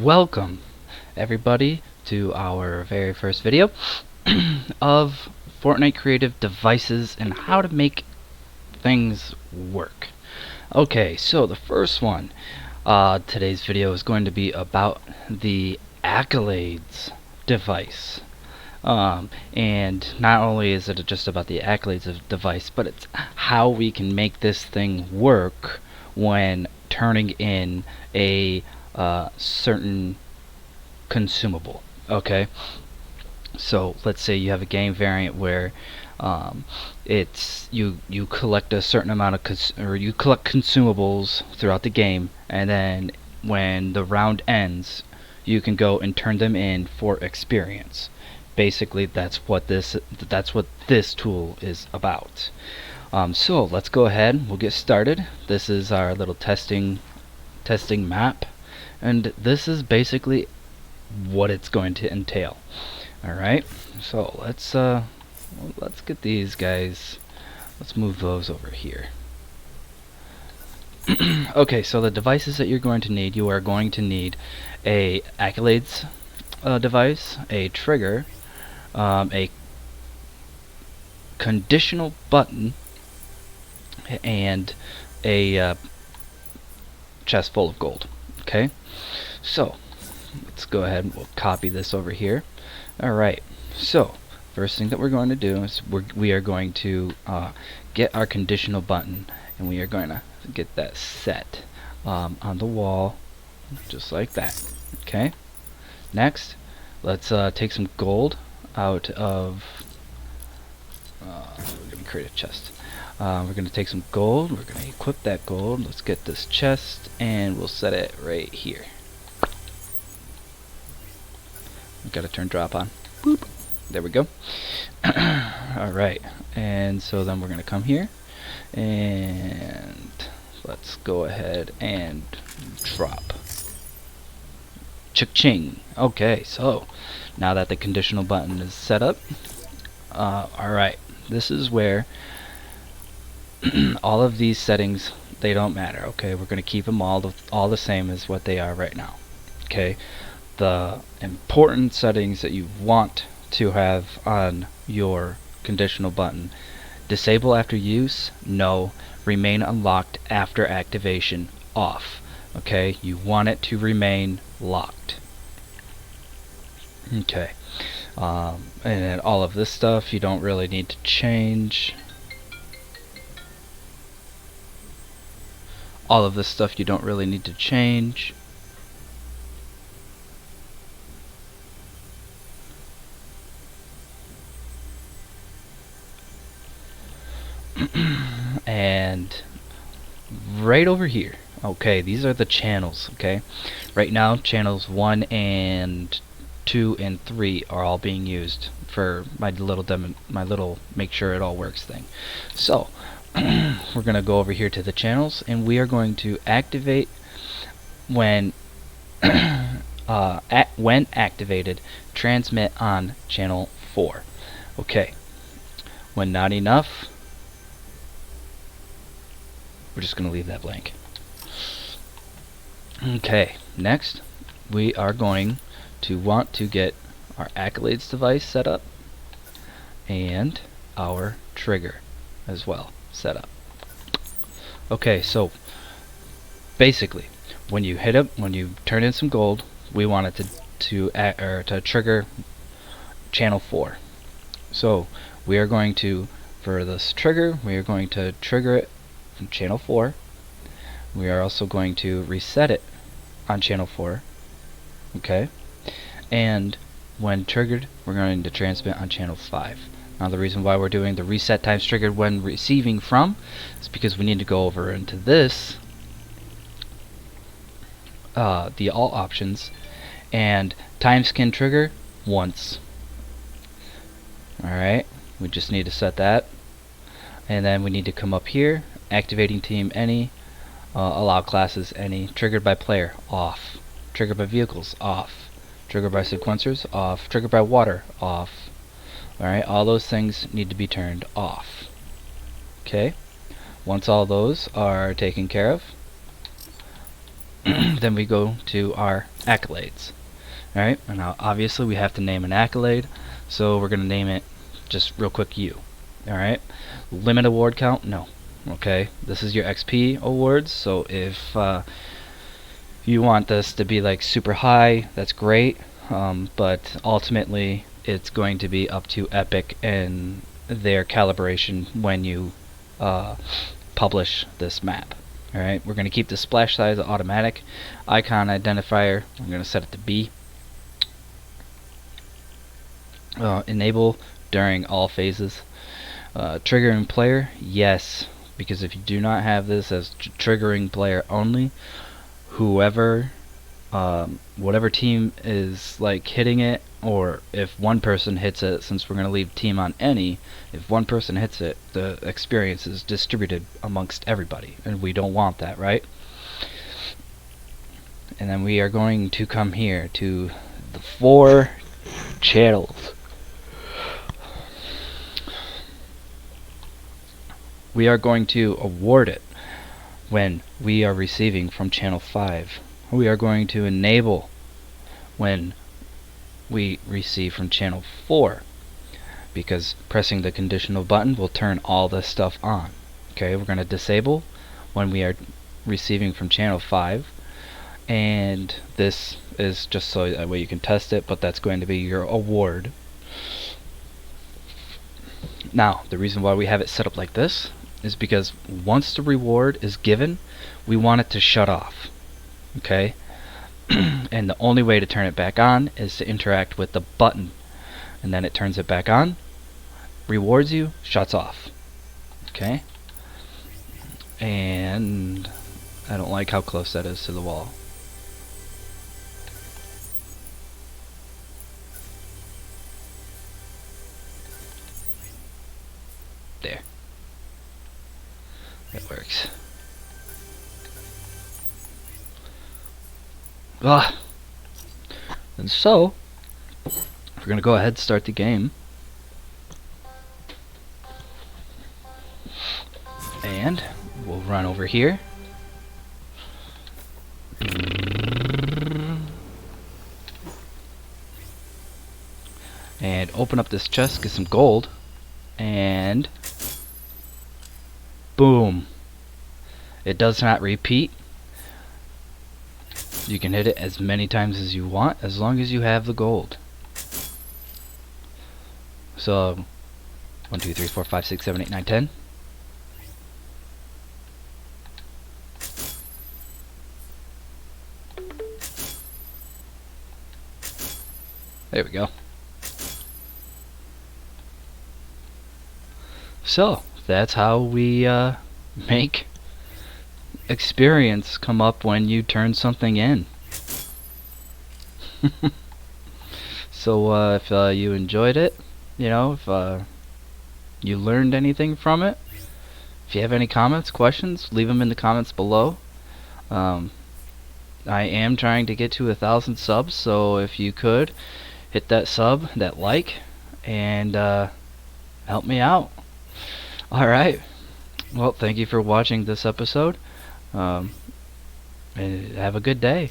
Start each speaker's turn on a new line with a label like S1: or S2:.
S1: Welcome everybody to our very first video of Fortnite Creative devices and how to make things work. Okay, so the first one, today's video is going to be about the Accolades device. And not only is it just about the Accolades device, but it's how we can make this thing work when turning in a certain consumable. Okay, so let's say you have a game variant where it's you collect a certain amount of you collect consumables throughout the game, and then when the round ends you can go and turn them in for experience. Basically that's what this tool is about. So let's go ahead, we'll get started. This is our little testing map, and this is basically what it's going to entail. Alright, so let's get these guys, let's move those over here. Okay, so the devices that you're going to need, you are going to need a Accolades device, a trigger, a conditional button, and a chest full of gold. Okay, so let's go ahead and we'll copy this over here. Alright, so first thing that we're going to do is we are going to get our conditional button, and we are going to get that set on the wall just like that. Okay, next let's take some gold out of we're going to create a chest. We're going to take some gold, we're going to equip that gold. Let's get this chest and we'll set it right here. We've got to turn drop on. Boop. There we go. Alright, and so then we're going to come here and let's go ahead and drop. Cha-ching. Okay, so now that the conditional button is set up, alright, this is where all of these settings, they don't matter. Okay, we're going to keep them all the same as what they are right now. Okay, the important settings that you want to have on your conditional button: disable after use, no; remain unlocked after activation, off. Okay, you want it to remain locked. Okay, and then all of this stuff you don't really need to change. All of this stuff you don't really need to change. And right over here, okay, these are the channels. Okay, right now channels 1 and 2 and 3 are all being used for my little make sure it all works thing. So we're gonna go over here to the channels, and we are going to activate when when activated, transmit on channel 4. Okay, when not enough, we're just going to leave that blank. Okay, next we are going to want to get our Accolades device set up and our trigger as well set up. Okay, so basically when you turn in some gold, we want it to trigger channel 4. So we are going to, for this trigger, we are going to trigger it from channel 4. We are also going to reset it on channel 4. Okay, and when triggered, we're going to transmit on channel 5. Now the reason why we're doing the reset times triggered when receiving from is because we need to go over into this the all options, and times can trigger once. Alright, we just need to set that, and then we need to come up here, activating team any, allow classes any, triggered by player off, triggered by vehicles off, triggered by sequencers off, triggered by water off. Alright, all those things need to be turned off. Okay, once all those are taken care of, then we go to our accolades. Alright, and now obviously we have to name an accolade, so we're going to name it just real quick U. Alright, limit award count? No. Okay, this is your XP awards, so if you want this to be like super high, that's great, but ultimately it's going to be up to Epic and their calibration when you publish this map. Alright, we're going to keep the splash size automatic. Icon identifier, I'm going to set it to B. Enable during all phases. Triggering player, yes, because if you do not have this as triggering player only, whoever, whatever team is like hitting it, or if one person hits it, since we're going to leave team on any, if one person hits it, the experience is distributed amongst everybody, and we don't want that, right? And then we are going to come here to the 4 channels. We are going to award it when we are receiving from channel 5. We are going to enable when we receive from channel 4, because pressing the conditional button will turn all this stuff on. Okay, we're going to disable when we are receiving from channel 5, and this is just so that way you can test it, but that's going to be your award. Now, the reason why we have it set up like this is because once the reward is given, we want it to shut off. Okay? And the only way to turn it back on is to interact with the button. And then it turns it back on, rewards you, shuts off. Okay? And I don't like how close that is to the wall. There. That works. And so, we're going to go ahead and start the game. And we'll run over here. And open up this chest, get some gold. And boom. It does not repeat. You can hit it as many times as you want, as long as you have the gold. So 1, 2, 3, 4, 5, 6, 7, 8, 9, 10. There we go. So that's how we make experience come up when you turn something in. So if you enjoyed it, you know, if you learned anything from it, if you have any comments, questions, leave them in the comments below. I am trying to get to 1,000 subs, so if you could hit that sub, that like, and help me out. Alright, well, thank you for watching this episode, and have a good day.